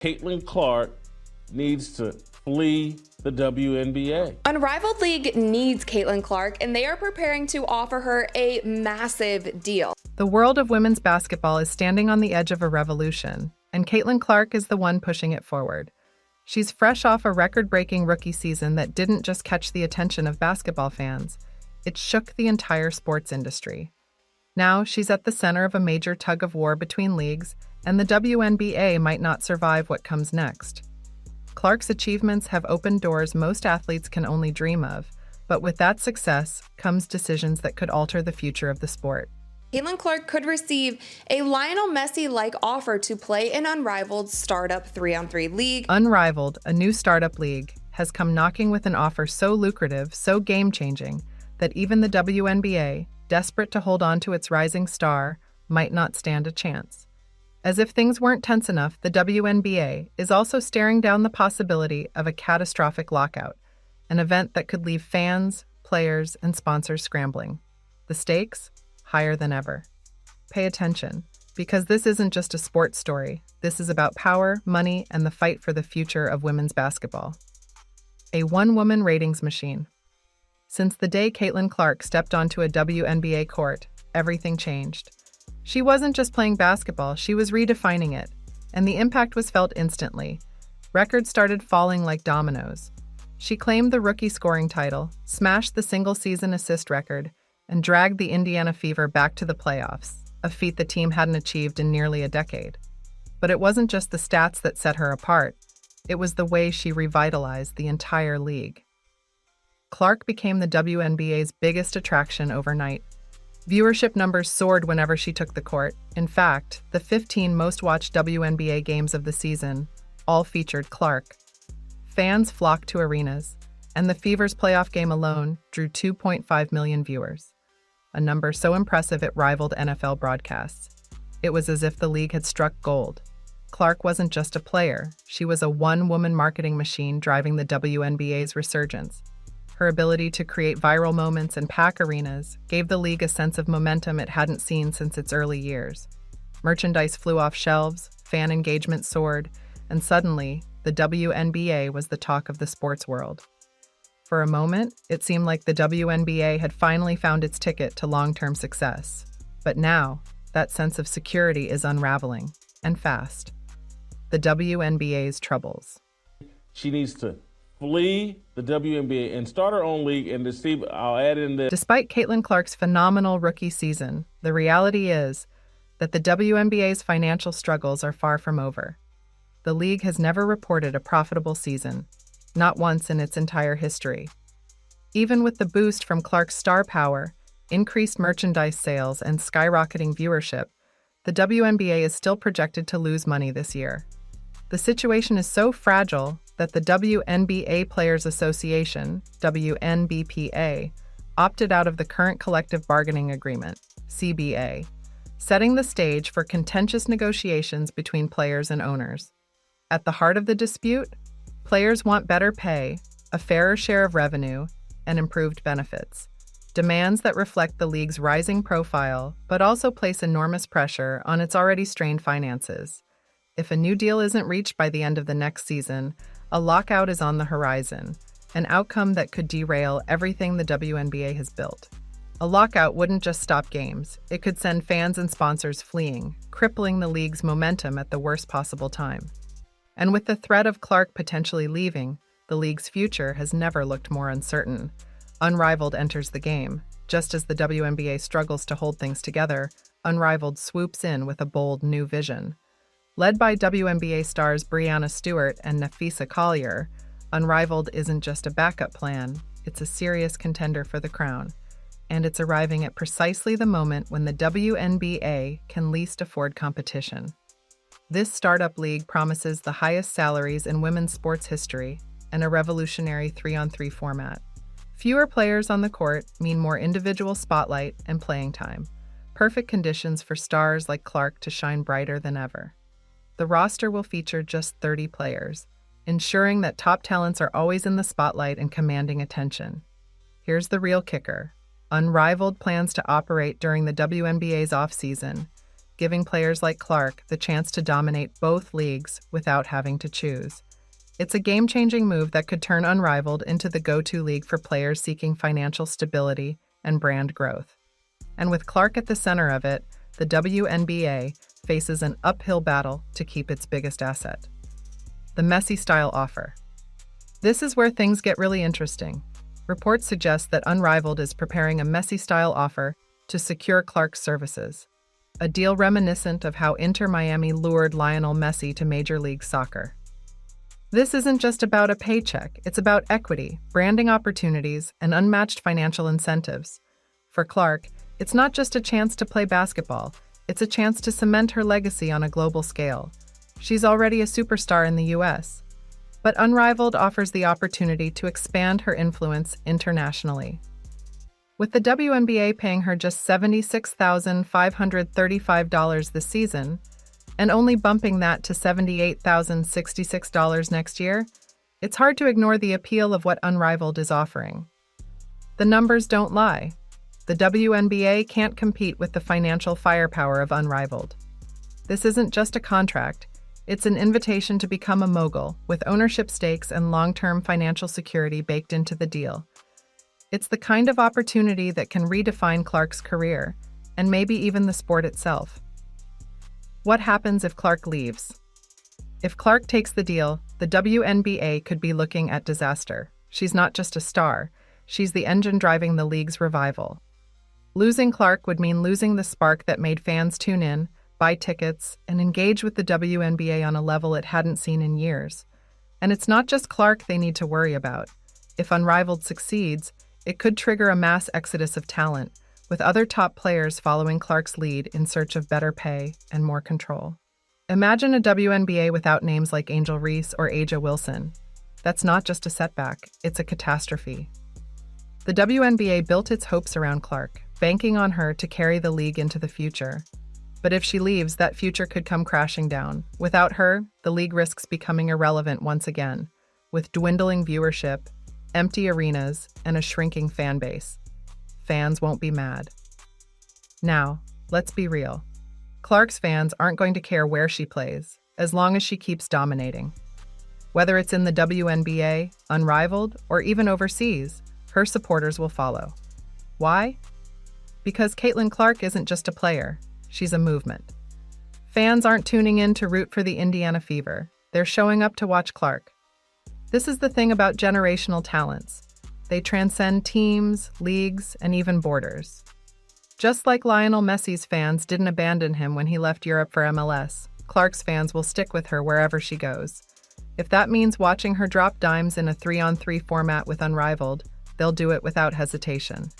Caitlin Clark needs to flee the WNBA. Unrivaled League needs Caitlin Clark, and they are preparing to offer her a massive deal. The world of women's basketball is standing on the edge of a revolution, and Caitlin Clark is the one pushing it forward. She's fresh off a record-breaking rookie season that didn't just catch the attention of basketball fans, it shook the entire sports industry. Now she's at the center of a major tug-of-war between leagues, and the WNBA might not survive what comes next. Clark's achievements have opened doors most athletes can only dream of, but with that success comes decisions that could alter the future of the sport. Caitlin Clark could receive a Lionel Messi-like offer to play in Unrivaled startup 3-on-3 league. Unrivaled, a new startup league, has come knocking with an offer so lucrative, so game-changing, that even the WNBA, desperate to hold on to its rising star, might not stand a chance. As if things weren't tense enough, the WNBA is also staring down the possibility of a catastrophic lockout, an event that could leave fans, players, and sponsors scrambling. The stakes? Higher than ever. Pay attention, because this isn't just a sports story. This is about power, money, and the fight for the future of women's basketball. A one-woman ratings machine. Since the day Caitlin Clark stepped onto a WNBA court, everything changed. She wasn't just playing basketball, she was redefining it, and the impact was felt instantly. Records started falling like dominoes. She claimed the rookie scoring title, smashed the single-season assist record, and dragged the Indiana Fever back to the playoffs, a feat the team hadn't achieved in nearly a decade. But it wasn't just the stats that set her apart, it was the way she revitalized the entire league. Clark became the WNBA's biggest attraction overnight. Viewership numbers soared whenever she took the court. In fact, the 15 most-watched WNBA games of the season all featured Clark. Fans flocked to arenas, and the Fever's playoff game alone drew 2.5 million viewers, a number so impressive it rivaled NFL broadcasts. It was as if the league had struck gold. Clark wasn't just a player, she was a one-woman marketing machine driving the WNBA's resurgence. Her ability to create viral moments and pack arenas gave the league a sense of momentum it hadn't seen since its early years. Merchandise flew off shelves, fan engagement soared, and suddenly, the WNBA was the talk of the sports world. For a moment, it seemed like the WNBA had finally found its ticket to long-term success. But now, that sense of security is unraveling, and fast. The WNBA's troubles. She needs to flee the WNBA and start her own league. And to see, I'll add in this. Despite Caitlin Clark's phenomenal rookie season, the reality is that the WNBA's financial struggles are far from over. The league has never reported a profitable season, not once in its entire history. Even with the boost from Clark's star power, increased merchandise sales, and skyrocketing viewership, the WNBA is still projected to lose money this year. The situation is so fragile that the WNBA Players Association, WNBPA, opted out of the current collective bargaining agreement, CBA, setting the stage for contentious negotiations between players and owners. At the heart of the dispute, players want better pay, a fairer share of revenue, and improved benefits. Demands that reflect the league's rising profile, but also place enormous pressure on its already strained finances. If a new deal isn't reached by the end of the next season, a lockout is on the horizon, an outcome that could derail everything the WNBA has built. A lockout wouldn't just stop games, it could send fans and sponsors fleeing, crippling the league's momentum at the worst possible time. And with the threat of Clark potentially leaving, the league's future has never looked more uncertain. Unrivaled enters the game. Just as the WNBA struggles to hold things together, Unrivaled swoops in with a bold new vision. Led by WNBA stars Breanna Stewart and Nafisa Collier, Unrivaled isn't just a backup plan, it's a serious contender for the crown. And it's arriving at precisely the moment when the WNBA can least afford competition. This startup league promises the highest salaries in women's sports history and a revolutionary 3-on-3 format. Fewer players on the court mean more individual spotlight and playing time, perfect conditions for stars like Clark to shine brighter than ever. The roster will feature just 30 players, ensuring that top talents are always in the spotlight and commanding attention. Here's the real kicker. Unrivaled plans to operate during the WNBA's off-season, giving players like Clark the chance to dominate both leagues without having to choose. It's a game-changing move that could turn Unrivaled into the go-to league for players seeking financial stability and brand growth. And with Clark at the center of it, the WNBA faces an uphill battle to keep its biggest asset: the Messi-style offer. This is where things get really interesting. Reports suggest that Unrivaled is preparing a Messi-style offer to secure Clark's services, a deal reminiscent of how Inter Miami lured Lionel Messi to Major League Soccer. This isn't just about a paycheck, it's about equity, branding opportunities, and unmatched financial incentives. For Clark, it's not just a chance to play basketball, it's a chance to cement her legacy on a global scale. She's already a superstar in the US, but Unrivaled offers the opportunity to expand her influence internationally. With the WNBA paying her just $76,535 this season, and only bumping that to $78,066 next year, it's hard to ignore the appeal of what Unrivaled is offering. The numbers don't lie. The WNBA can't compete with the financial firepower of Unrivaled. This isn't just a contract, it's an invitation to become a mogul, with ownership stakes and long-term financial security baked into the deal. It's the kind of opportunity that can redefine Clark's career, and maybe even the sport itself. What happens if Clark leaves? If Clark takes the deal, the WNBA could be looking at disaster. She's not just a star, she's the engine driving the league's revival. Losing Clark would mean losing the spark that made fans tune in, buy tickets, and engage with the WNBA on a level it hadn't seen in years. And it's not just Clark they need to worry about. If Unrivaled succeeds, it could trigger a mass exodus of talent, with other top players following Clark's lead in search of better pay and more control. Imagine a WNBA without names like Angel Reese or Aja Wilson. That's not just a setback, it's a catastrophe. The WNBA built its hopes around Clark, banking on her to carry the league into the future. But if she leaves, that future could come crashing down. Without her, the league risks becoming irrelevant once again, with dwindling viewership, empty arenas, and a shrinking fan base. Fans won't be mad. Now, let's be real. Clark's fans aren't going to care where she plays, as long as she keeps dominating. Whether it's in the WNBA, Unrivaled, or even overseas, her supporters will follow. Why? Because Caitlin Clark isn't just a player, she's a movement. Fans aren't tuning in to root for the Indiana Fever, they're showing up to watch Clark. This is the thing about generational talents. They transcend teams, leagues, and even borders. Just like Lionel Messi's fans didn't abandon him when he left Europe for MLS, Clark's fans will stick with her wherever she goes. If that means watching her drop dimes in a 3-on-3 format with Unrivaled, they'll do it without hesitation.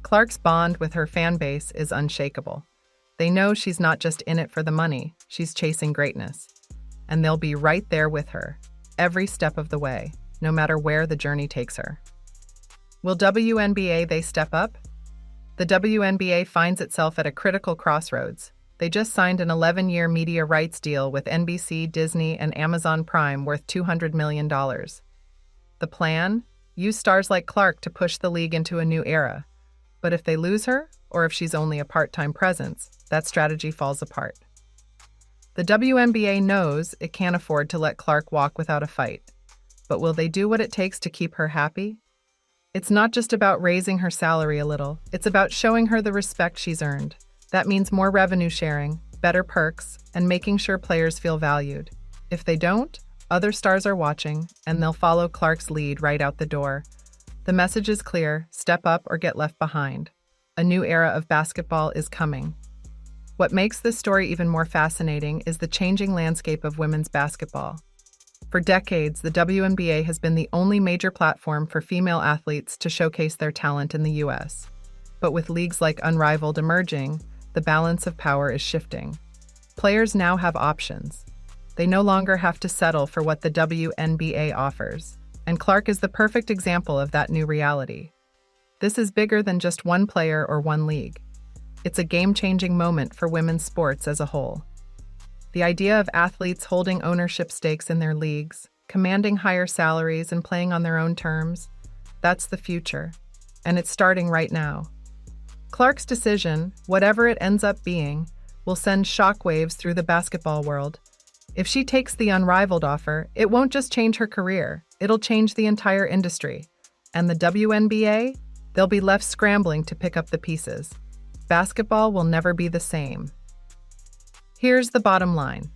Clark's bond with her fan base is unshakable. They know she's not just in it for the money, she's chasing greatness. And they'll be right there with her, every step of the way, no matter where the journey takes her. Will WNBA they step up? The WNBA finds itself at a critical crossroads. They just signed an 11-year media rights deal with NBC, Disney, and Amazon Prime worth $200 million. The plan? Use stars like Clark to push the league into a new era. But if they lose her, or if she's only a part-time presence, that strategy falls apart. The WNBA knows it can't afford to let Clark walk without a fight. But will they do what it takes to keep her happy? It's not just about raising her salary a little, it's about showing her the respect she's earned. That means more revenue sharing, better perks, and making sure players feel valued. If they don't, other stars are watching, and they'll follow Clark's lead right out the door. The message is clear: step up or get left behind. A new era of basketball is coming. What makes this story even more fascinating is the changing landscape of women's basketball. For decades, the WNBA has been the only major platform for female athletes to showcase their talent in the US. But with leagues like Unrivaled emerging, the balance of power is shifting. Players now have options. They no longer have to settle for what the WNBA offers, and Clark is the perfect example of that new reality. This is bigger than just one player or one league. It's a game-changing moment for women's sports as a whole. The idea of athletes holding ownership stakes in their leagues, commanding higher salaries, and playing on their own terms, that's the future, and it's starting right now. Clark's decision, whatever it ends up being, will send shockwaves through the basketball world. If she takes the Unrivaled offer, it won't just change her career, it'll change the entire industry. And the WNBA? They'll be left scrambling to pick up the pieces. Basketball will never be the same. Here's the bottom line.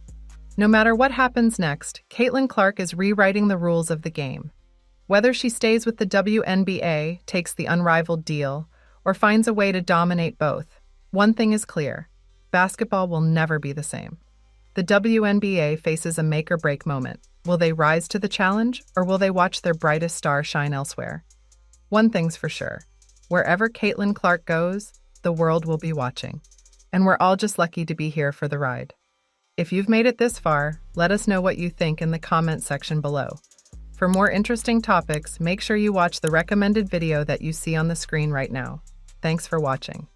No matter what happens next, Caitlin Clark is rewriting the rules of the game. Whether she stays with the WNBA, takes the Unrivaled deal, or finds a way to dominate both, one thing is clear: basketball will never be the same. The WNBA faces a make-or-break moment. Will they rise to the challenge, or will they watch their brightest star shine elsewhere? One thing's for sure: wherever Caitlin Clark goes, the world will be watching. And we're all just lucky to be here for the ride. If you've made it this far, let us know what you think in the comments section below. For more interesting topics, make sure you watch the recommended video that you see on the screen right now. Thanks for watching.